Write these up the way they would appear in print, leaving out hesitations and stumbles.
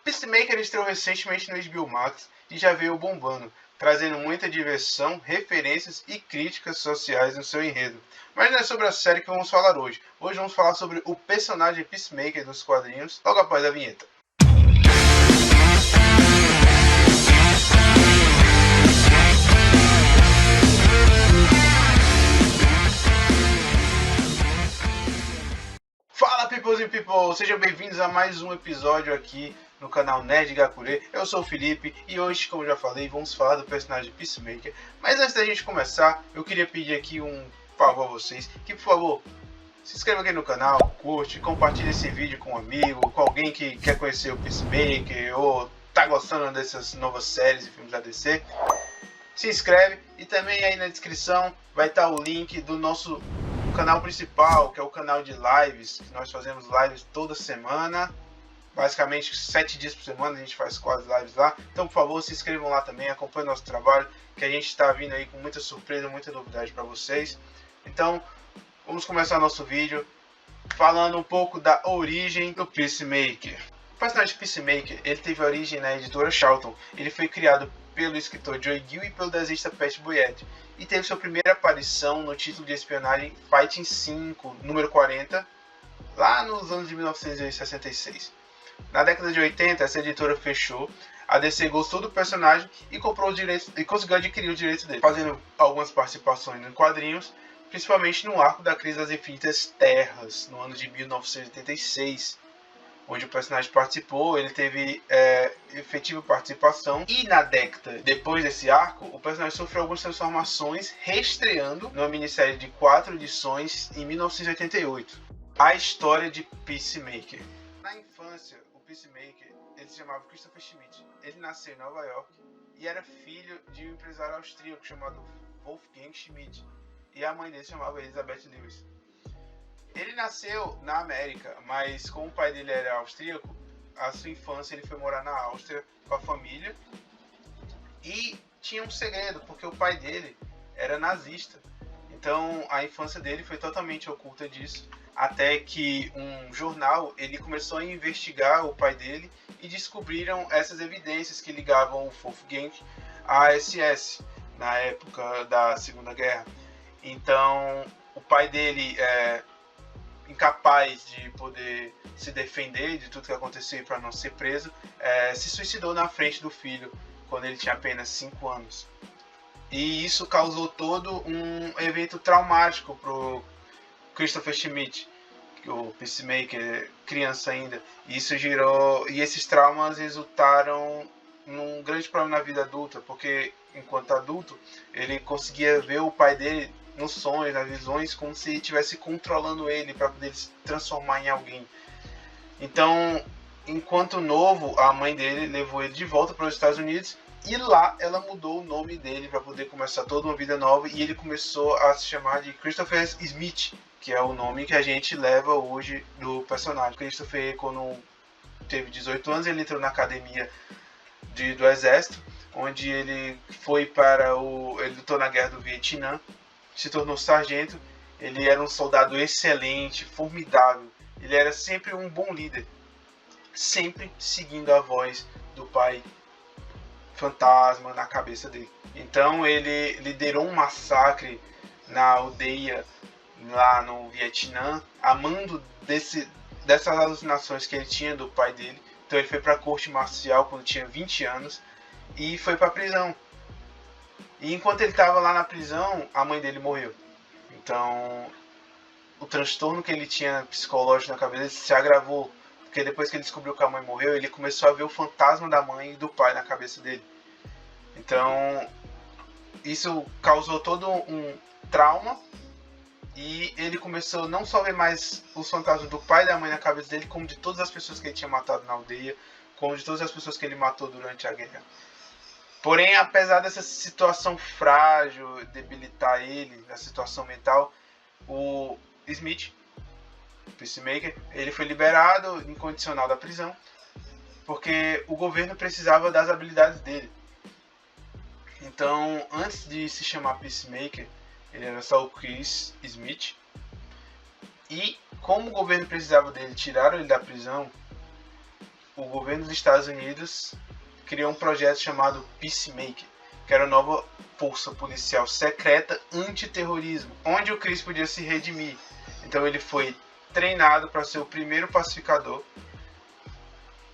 Peacemaker estreou recentemente no HBO Max e já veio bombando, trazendo muita diversão, referências e críticas sociais no seu enredo. Mas não é sobre a série que vamos falar hoje. Hoje vamos falar sobre o personagem Peacemaker dos quadrinhos, logo após a vinheta. Fala peoples e people, sejam bem-vindos a mais um episódio aqui no canal Nerd Gakure. Eu sou o Felipe e hoje, como já falei, vamos falar do personagem Peacemaker. Mas antes da gente começar, eu queria pedir aqui um favor a vocês, que por favor, se inscreva aqui no canal, curte, compartilhe esse vídeo com um amigo, com alguém que quer conhecer o Peacemaker ou tá gostando dessas novas séries e filmes da DC. Se inscreve e também aí na descrição vai estar o link do nosso canal principal, que é o canal de lives, que nós fazemos lives toda semana, basicamente 7 dias por semana a gente faz 4 lives lá. Então, por favor, se inscrevam lá também, acompanhem nosso trabalho, que a gente está vindo aí com muita surpresa, muita novidade para vocês. Então, vamos começar nosso vídeo falando um pouco da origem do Peacemaker. O personagem Peacemaker, ele teve origem na editora Charlton. Ele foi criado pelo escritor Joe Gill e pelo desenhista Pat Boyette, e teve sua primeira aparição no título de espionagem Fighting 5, número 40, lá nos anos de 1966. Na década de 80, essa editora fechou, a DC gostou do personagem e comprou os direitos e conseguiu adquirir os direitos dele, fazendo algumas participações em quadrinhos, principalmente no arco da Crise das Infinitas Terras, no ano de 1986. Onde o personagem participou, ele teve efetiva participação. E na década depois desse arco, o personagem sofreu algumas transformações, reestreando numa minissérie de 4 edições em 1988. A história de Peacemaker. Na infância, o Peacemaker ele se chamava Christopher Schmidt. Ele nasceu em Nova York e era filho de um empresário austríaco chamado Wolfgang Schmidt. E a mãe dele se chamava Elizabeth Lewis. Ele nasceu na América, mas como o pai dele era austríaco, a sua infância ele foi morar na Áustria com a família. E tinha um segredo, porque o pai dele era nazista. Então a infância dele foi totalmente oculta disso, até que um jornal ele começou a investigar o pai dele e descobriram essas evidências que ligavam o Wolfgang à SS na época da Segunda Guerra. Então o pai dele incapaz de poder se defender de tudo que aconteceu para não ser preso, se suicidou na frente do filho quando ele tinha apenas 5 anos. E isso causou todo um evento traumático para o Christopher Schmidt, o Peacemaker, criança ainda. E esses traumas resultaram num grande problema na vida adulta, porque enquanto adulto ele conseguia ver o pai dele nos sonhos, nas visões, como se estivesse controlando ele para poder se transformar em alguém. Então, enquanto novo, a mãe dele levou ele de volta para os Estados Unidos e lá ela mudou o nome dele para poder começar toda uma vida nova, e ele começou a se chamar de Christopher Smith, que é o nome que a gente leva hoje do personagem. Christopher, quando teve 18 anos, ele entrou na academia do exército, onde ele ele lutou na guerra do Vietnã, se tornou sargento. Ele era um soldado excelente, formidável. Ele era sempre um bom líder, sempre seguindo a voz do pai fantasma na cabeça dele. Então ele liderou um massacre na aldeia lá no Vietnã, amando dessas alucinações que ele tinha do pai dele. Então ele foi para a corte marcial quando tinha 20 anos e foi para a prisão. E enquanto ele estava lá na prisão, a mãe dele morreu. Então, o transtorno que ele tinha psicológico na cabeça se agravou. Porque depois que ele descobriu que a mãe morreu, ele começou a ver o fantasma da mãe e do pai na cabeça dele. Então, isso causou todo um trauma. E ele começou não só a ver mais os fantasmas do pai e da mãe na cabeça dele, como de todas as pessoas que ele tinha matado na aldeia, como de todas as pessoas que ele matou durante a guerra. Porém, apesar dessa situação frágil debilitar ele, a situação mental, o Smith, o Peacemaker, ele foi liberado incondicional da prisão, porque o governo precisava das habilidades dele. Então, antes de se chamar Peacemaker, ele era só o Chris Smith. E como o governo precisava dele, tiraram ele da prisão. o governo dos Estados Unidos criou um projeto chamado Peacemaker, que era a nova força policial secreta antiterrorismo, onde o Chris podia se redimir. Então ele foi treinado para ser o primeiro pacificador,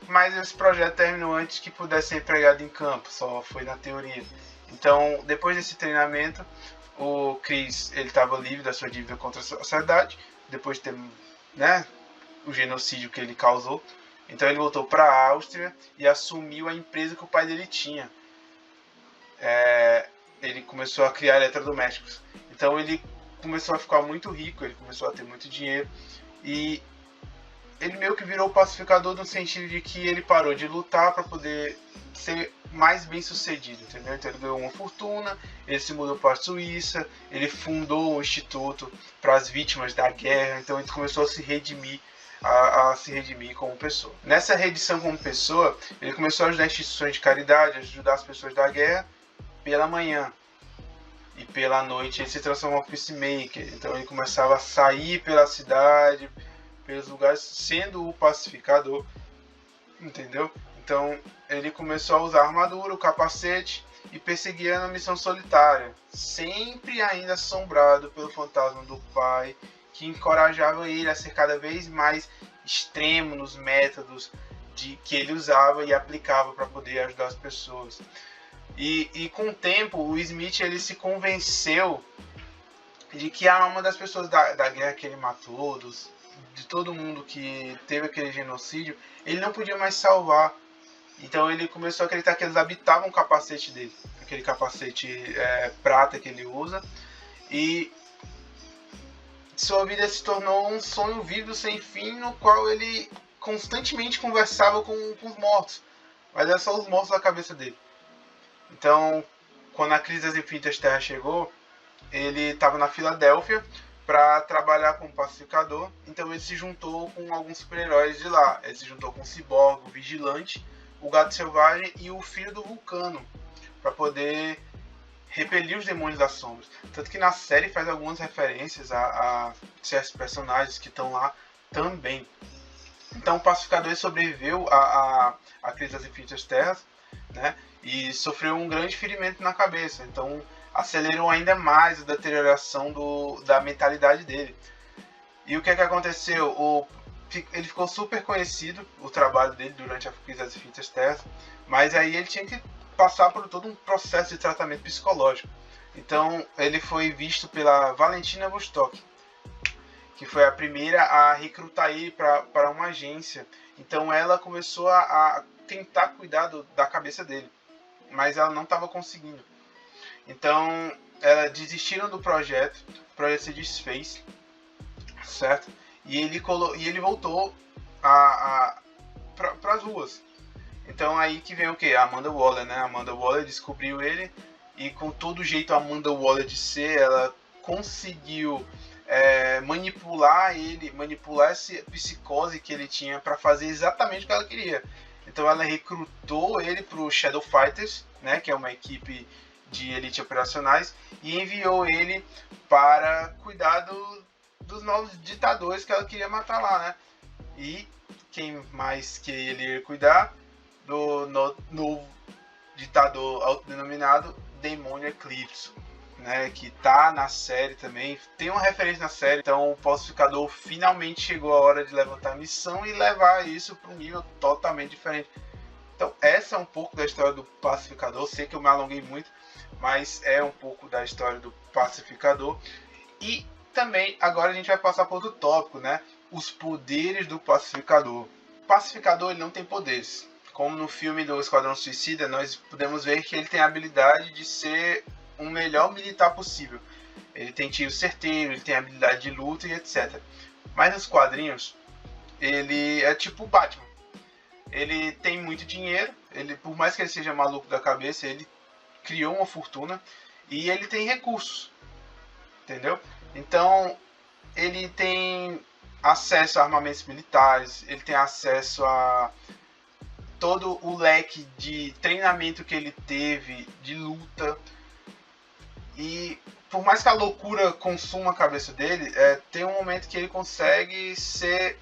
mas esse projeto terminou antes que pudesse ser empregado em campo, só foi na teoria. Então, depois desse treinamento, o Chris estava livre da sua dívida contra a sociedade, depois de ter, né, o genocídio que ele causou. Então ele voltou para a Áustria e assumiu a empresa que o pai dele tinha. Ele começou a criar eletrodomésticos. Então ele começou a ficar muito rico, ele começou a ter muito dinheiro. E ele meio que virou pacificador no sentido de que ele parou de lutar para poder ser mais bem sucedido, entendeu? Então ele ganhou uma fortuna, ele se mudou para a Suíça, ele fundou um instituto para as vítimas da guerra, então ele começou a se redimir, a se redimir como pessoa. Nessa redição como pessoa, ele começou a ajudar instituições de caridade, a ajudar as pessoas da guerra pela manhã. E pela noite ele se transformou em peacemaker, então ele começava a sair pela cidade, pelos lugares, sendo o pacificador, entendeu? Então ele começou a usar a armadura, o capacete e perseguia na missão solitária, sempre ainda assombrado pelo fantasma do pai, que encorajava ele a ser cada vez mais extremo nos métodos que ele usava e aplicava para poder ajudar as pessoas. E com o tempo, o Smith ele se convenceu de que a alma das pessoas da guerra que ele matou, de todo mundo que teve aquele genocídio, ele não podia mais salvar. Então ele começou a acreditar que eles habitavam o capacete dele, aquele capacete prata que ele usa, e sua vida se tornou um sonho vívido sem fim, no qual ele constantemente conversava com os mortos, mas eram só os mortos da cabeça dele. Então, quando a crise das infinitas terras chegou, ele estava na Filadélfia para trabalhar como pacificador, então ele se juntou com alguns super-heróis de lá. Ele se juntou com o Ciborgue, o Vigilante, o Gato Selvagem e o Filho do Vulcano, para poder repelir os demônios das sombras. Tanto que na série faz algumas referências a certos personagens que estão lá também. Então o pacificador sobreviveu à crise das infinitas terras, né, e sofreu um grande ferimento na cabeça. Então acelerou ainda mais a deterioração da mentalidade dele. E o que aconteceu? Ele ficou super conhecido, o trabalho dele, durante a crise das infinitas terras, mas aí ele tinha que passar por todo um processo de tratamento psicológico. Então ele foi visto pela Valentina Vostok, que foi a primeira a recrutar ele para uma agência. Então ela começou a tentar cuidar da cabeça dele, mas ela não estava conseguindo. Então desistiram do projeto, o projeto se desfez, certo? E ele voltou para as ruas. Então aí que vem o que? A Amanda Waller, né? A Amanda Waller descobriu ele, e com todo jeito a Amanda Waller de ser, ela conseguiu manipular essa psicose que ele tinha para fazer exatamente o que ela queria. Então ela recrutou ele para o Shadow Fighters, né? Que é uma equipe de elite operacionais, e enviou ele para cuidar dos novos ditadores que ela queria matar lá, né? E quem mais que ele ia cuidar? Do novo ditador autodenominado Demônio Eclipse, né? Que tá na série também, tem uma referência na série. Então o pacificador finalmente chegou a hora de levantar a missão e levar isso para um nível totalmente diferente. Então essa é um pouco da história do pacificador. Sei que eu me alonguei muito, mas é um pouco da história do pacificador. E também agora a gente vai passar para outro tópico, né? Os poderes do pacificador. O pacificador ele não tem poderes. Como no filme do Esquadrão Suicida, nós podemos ver que ele tem a habilidade de ser o melhor militar possível. Ele tem tiro certeiro, ele tem habilidade de luta e etc. Mas nos quadrinhos, ele é tipo o Batman. Ele tem muito dinheiro, por mais que ele seja maluco da cabeça, ele criou uma fortuna e ele tem recursos, entendeu? Então, ele tem acesso a armamentos militares, ele tem acesso a todo o leque de treinamento que ele teve, de luta. E por mais que a loucura consuma a cabeça dele, tem um momento que ele consegue ser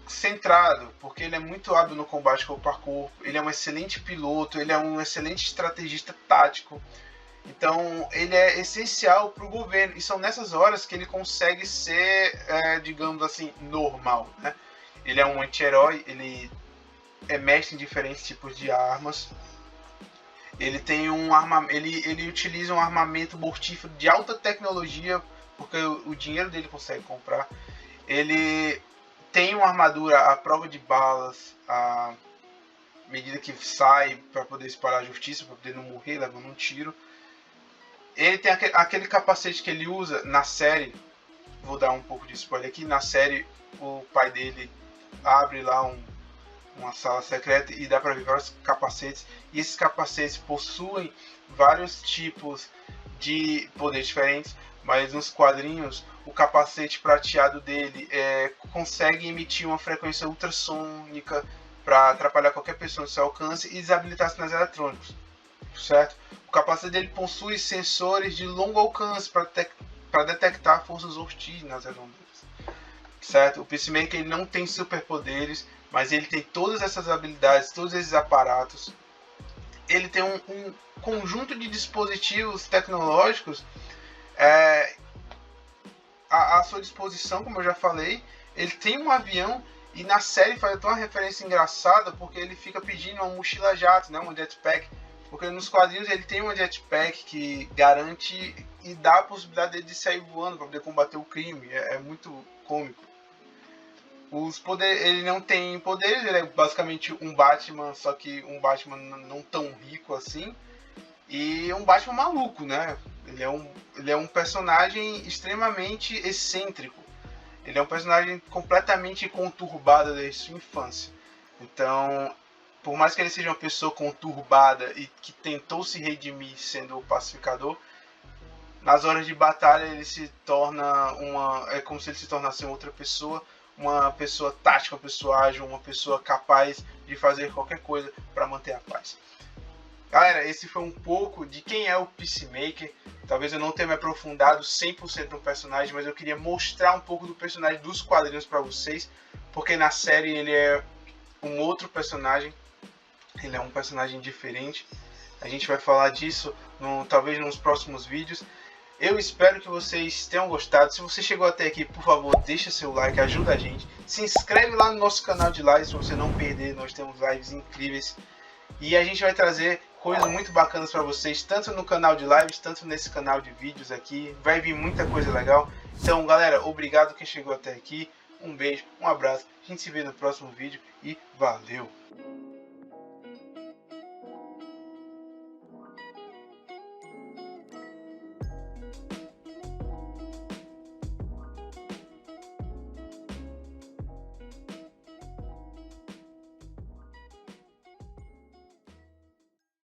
centrado, porque ele é muito hábil no combate corpo a corpo, ele é um excelente piloto, ele é um excelente estrategista tático. Então ele é essencial para o governo, e são nessas horas que ele consegue ser, digamos assim, normal, né? Ele é um anti-herói, ele é mestre em diferentes tipos de armas. Ele tem ele utiliza um armamento mortífero de alta tecnologia, porque o dinheiro dele consegue comprar. Ele tem uma armadura à prova de balas, à medida que sai, para poder espalhar a justiça, para poder não morrer levando um tiro. Ele tem aquele capacete que ele usa na série. Vou dar um pouco de spoiler aqui. Na série, o pai dele abre lá uma sala secreta e dá para ver vários capacetes. E esses capacetes possuem vários tipos de poderes diferentes. Mas nos quadrinhos, o capacete prateado dele consegue emitir uma frequência ultrassônica para atrapalhar qualquer pessoa no seu alcance e desabilitar sinais eletrônicos, certo? O capacete dele possui sensores de longo alcance para detectar forças hostis nas redondezas, certo? O Peacemaker ele não tem superpoderes, mas ele tem todas essas habilidades, todos esses aparatos. Ele tem um conjunto de dispositivos tecnológicos à sua disposição, como eu já falei. Ele tem um avião, e na série faz até uma referência engraçada, porque ele fica pedindo uma mochila jato, né, um jetpack, porque nos quadrinhos ele tem um jetpack que garante e dá a possibilidade dele de sair voando para poder combater o crime. É muito cômico. Ele não tem poderes, ele é basicamente um Batman, só que um Batman não tão rico assim, e um Batman maluco, né? Ele é um personagem extremamente excêntrico. Ele é um personagem completamente conturbado desde sua infância. Então, por mais que ele seja uma pessoa conturbada e que tentou se redimir sendo o pacificador, nas horas de batalha ele se torna é como se ele se tornasse outra pessoa, uma pessoa tática, uma pessoa ágil, uma pessoa capaz de fazer qualquer coisa para manter a paz. Galera, esse foi um pouco de quem é o Peacemaker. Talvez eu não tenha me aprofundado 100% no personagem, mas eu queria mostrar um pouco do personagem dos quadrinhos para vocês, porque na série ele é um outro personagem, ele é um personagem diferente. A gente vai falar disso talvez nos próximos vídeos. Eu espero que vocês tenham gostado. Se você chegou até aqui, por favor, deixa seu like, ajuda a gente. Se inscreve lá no nosso canal de lives para você não perder, nós temos lives incríveis. E a gente vai trazer coisas muito bacanas para vocês, tanto no canal de lives, tanto nesse canal de vídeos aqui. Vai vir muita coisa legal. Então, galera, obrigado quem chegou até aqui. Um beijo, um abraço. A gente se vê no próximo vídeo e valeu!